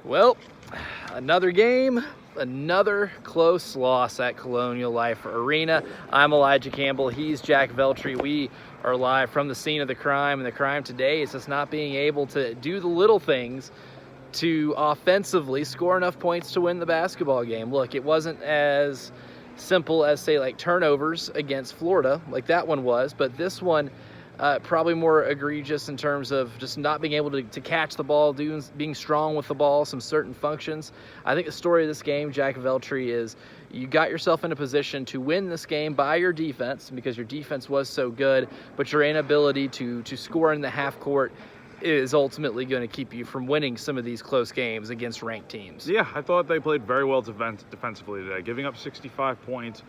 Well, another game, another close loss at Colonial Life Arena. I'm Elijah Campbell. He's Jack Veltri. We are live from the scene of the crime, and the crime today is just not being able to do the little things to offensively score enough points to win the basketball game. Look, it wasn't as simple as, say, like turnovers against Florida, like that one was, but this one probably more egregious in terms of just not being able to catch the ball, being strong with the ball, some certain functions. I think the story of this game, Jack Veltri, is you got yourself in a position to win this game by your defense because your defense was so good, but your inability to score in the half court is ultimately going to keep you from winning some of these close games against ranked teams. Yeah, I thought they played very well defensively today, giving up 65 points,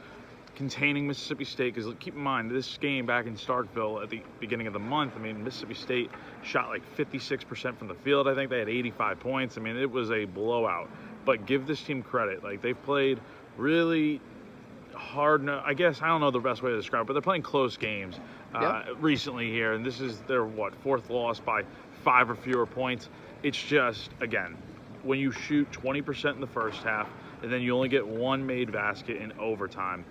containing Mississippi State, because keep in mind, this game back in Starkville at the beginning of the month, Mississippi State shot like 56% from the field. I think they had 85 points. It was a blowout. But give this team credit. Like, they've played really hard. I guess, I don't know the best way to describe it, but they're playing close games recently here, and this is their, fourth loss by 5 or fewer points. It's just, again, when you shoot 20% in the first half, and then you only get one made basket in overtime,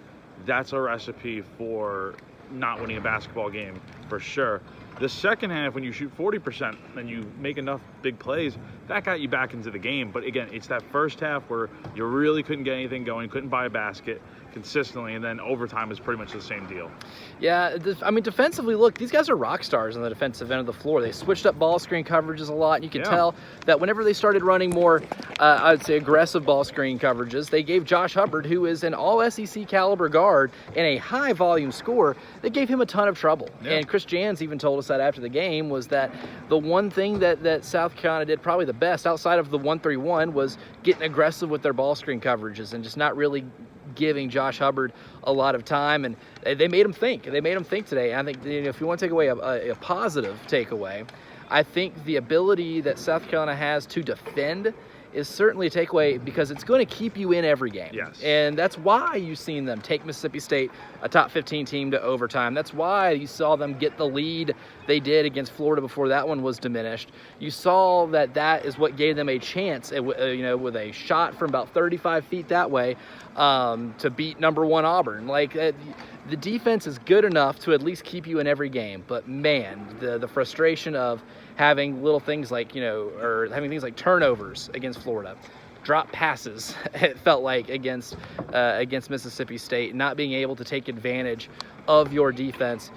that's a recipe for not winning a basketball game for sure. The second half, when you shoot 40% and you make enough big plays, that got you back into the game. But again, it's that first half where you really couldn't get anything going, couldn't buy a basket consistently, and then overtime is pretty much the same deal. Yeah, defensively, look, these guys are rock stars on the defensive end of the floor. They switched up ball screen coverages a lot, and you can tell that whenever they started running more, I would say, aggressive ball screen coverages, they gave Josh Hubbard, who is an all-SEC caliber guard and a high-volume scorer, they gave him a ton of trouble. Yeah. And Chris Jans even told us that after the game was that the one thing that South Carolina did probably the best outside of the 1-3-1 was getting aggressive with their ball screen coverages and just not really giving Josh Hubbard a lot of time, and they made him think. They made him think today. I think if you want to take away a positive takeaway, I think the ability that South Carolina has to defend is certainly a takeaway because it's going to keep you in every game. Yes. And that's why you've seen them take Mississippi State, a top 15 team, to overtime. That's why you saw them get the lead they did against Florida before that one was diminished. You saw that is what gave them a chance, with a shot from about 35 feet that way to beat number one Auburn. The defense is good enough to at least keep you in every game. But man, the frustration of having little things like, or having things like turnovers against Florida, drop passes, it felt like, against Mississippi State, not being able to take advantage of your defense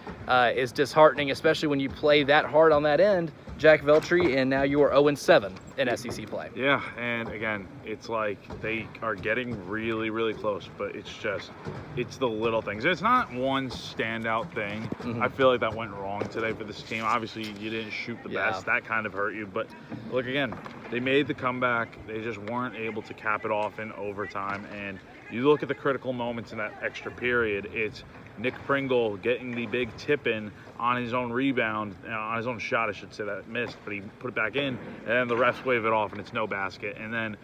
is disheartening, especially when you play that hard on that end, Jack Veltri, and now you are 0-7 in SEC play. Yeah, and again, it's like they are getting really, really close, but it's the little things. It's not one standout thing. Mm-hmm. I feel like that went wrong today for this team. Obviously, you didn't shoot the best. That kind of hurt you. But look, again, they made the comeback. They just weren't able to cap it off in overtime. And you look at the critical moments in that extra period, it's Nick Pringle getting the big tip-in on his own rebound, on his own shot, I should say, that missed, but he put it back in, and the refs wave it off, and it's no basket. And then,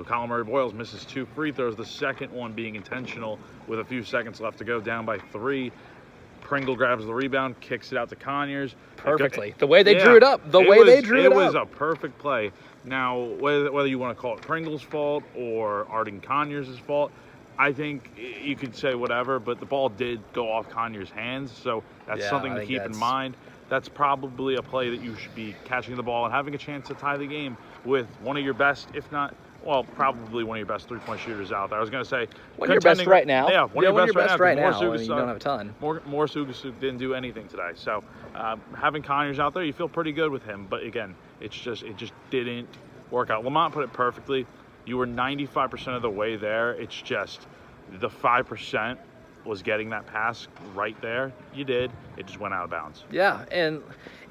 Colin Murray-Boyles misses 2 free throws, the second one being intentional with a few seconds left to go, down by 3. Pringle grabs the rebound, kicks it out to Conyers. Perfectly. The way they drew it up. It was a perfect play. Now, whether you want to call it Pringle's fault or Arden Conyers' fault, I think you could say whatever, but the ball did go off Conyers' hands, so that's something to keep in mind. That's probably a play that you should be catching the ball and having a chance to tie the game with one of your best, if not, probably one of your best three-point shooters out there. I was going to say one of your best right now. Yeah, one of your best right now. You don't have a ton. Morris Ugasuk didn't do anything today, so having Conyers out there, you feel pretty good with him. But again, it just didn't work out. Lamont put it perfectly. You were 95% of the way there. It's just the 5% was getting that pass right there. You did. It just went out of bounds. Yeah, and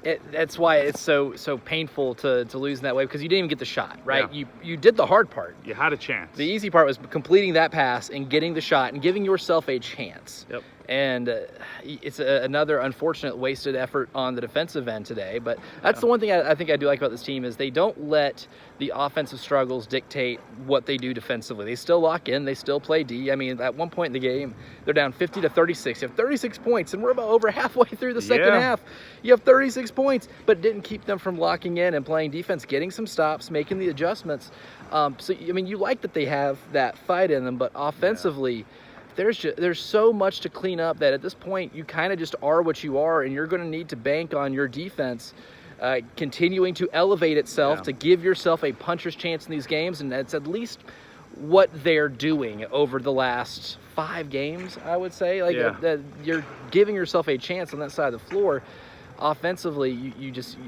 that's why it's so painful to lose in that way, because you didn't even get the shot, right? Yeah. You did the hard part. You had a chance. The easy part was completing that pass and getting the shot and giving yourself a chance. Yep. And it's another unfortunate wasted effort on the defensive end today. But that's the one thing I think I do like about this team is they don't let the offensive struggles dictate what they do defensively. They still lock in. They still play D. At one point in the game, they're down 50-36. You have 36 points, and we're about over halfway halfway through the second half. You have 36 points, but it didn't keep them from locking in and playing defense, getting some stops, making the adjustments. So, I mean, you like that they have that fight in them, but offensively, there's so much to clean up that at this point, you kind of just are what you are, and you're going to need to bank on your defense continuing to elevate itself to give yourself a puncher's chance in these games, and that's at least what they're doing over the last 5 games, I would say. Like you're giving yourself a chance on that side of the floor. Offensively, you just,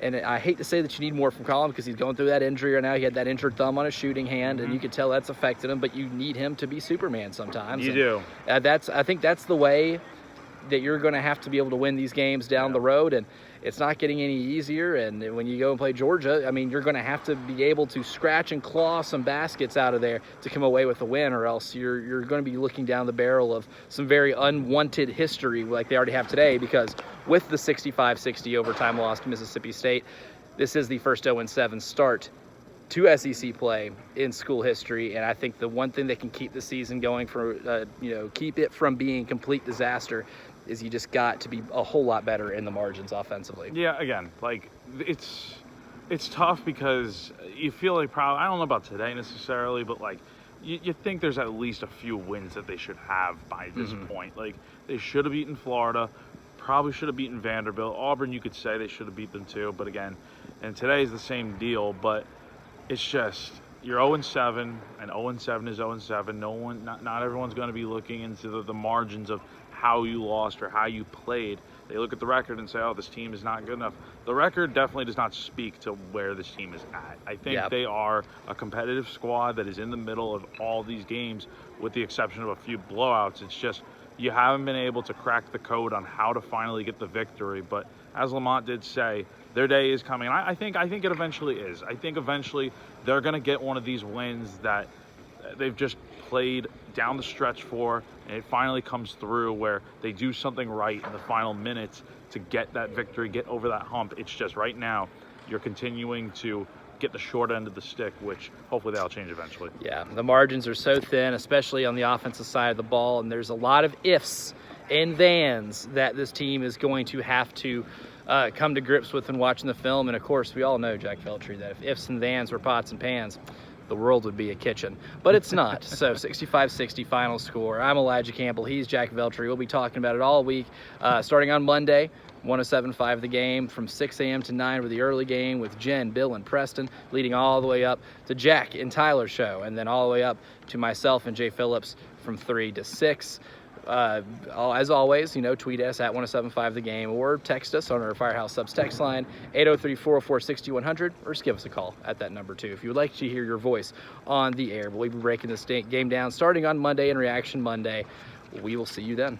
and I hate to say that you need more from Colin because he's going through that injury right now. He had that injured thumb on his shooting hand, and you could tell that's affected him, but you need him to be Superman sometimes. You do. I think that's the way that you're going to have to be able to win these games down the road, and it's not getting any easier. And when you go and play Georgia, I mean, you're going to have to be able to scratch and claw some baskets out of there to come away with a win, or else you're going to be looking down the barrel of some very unwanted history like they already have today, because with the 65-60 overtime loss to Mississippi State, this is the first 0-7 start to SEC play in school history, and I think the one thing that can keep the season going for, keep it from being complete disaster, is you just got to be a whole lot better in the margins offensively. Yeah, again, like it's tough because you feel like probably, I don't know about today necessarily, but like you think there's at least a few wins that they should have by this point. Like they should have beaten Florida, probably should have beaten Vanderbilt. Auburn, you could say they should have beat them too, but again, and today is the same deal, but it's just, you're 0-7, and 0-7 is 0-7. Not everyone's going to be looking into the margins of how you lost or how you played. They look at the record and say, oh, this team is not good enough. The record definitely does not speak to where this team is at. I think they are a competitive squad that is in the middle of all these games, with the exception of a few blowouts. It's just, you haven't been able to crack the code on how to finally get the victory. But as Lamont did say, their day is coming. I think it eventually is. I think eventually they're going to get one of these wins that they've just played down the stretch for, and it finally comes through where they do something right in the final minutes to get that victory, get over that hump. It's just right now you're continuing to get the short end of the stick, which hopefully that'll change eventually. Yeah, the margins are so thin, especially on the offensive side of the ball, and there's a lot of ifs and thans that this team is going to have to come to grips with in watching the film. And of course, we all know, Jack Veltri, that if ifs and thans were pots and pans, the world would be a kitchen, but it's not. So 65-60 final score. I'm Elijah Campbell. He's Jack Veltri. We'll be talking about it all week, starting on Monday, 107.5 the game, from 6 a.m. to 9 with the early game with Jen, Bill, and Preston, leading all the way up to Jack and Tyler's show, and then all the way up to myself and Jay Phillips from 3 to 6. As always, tweet us at 107.5 the game, or text us on our Firehouse Subs text line 803-404-6100, or just give us a call at that number too if you would like to hear your voice on the air. We'll be breaking this game down starting on Monday in Reaction Monday. We will see you then.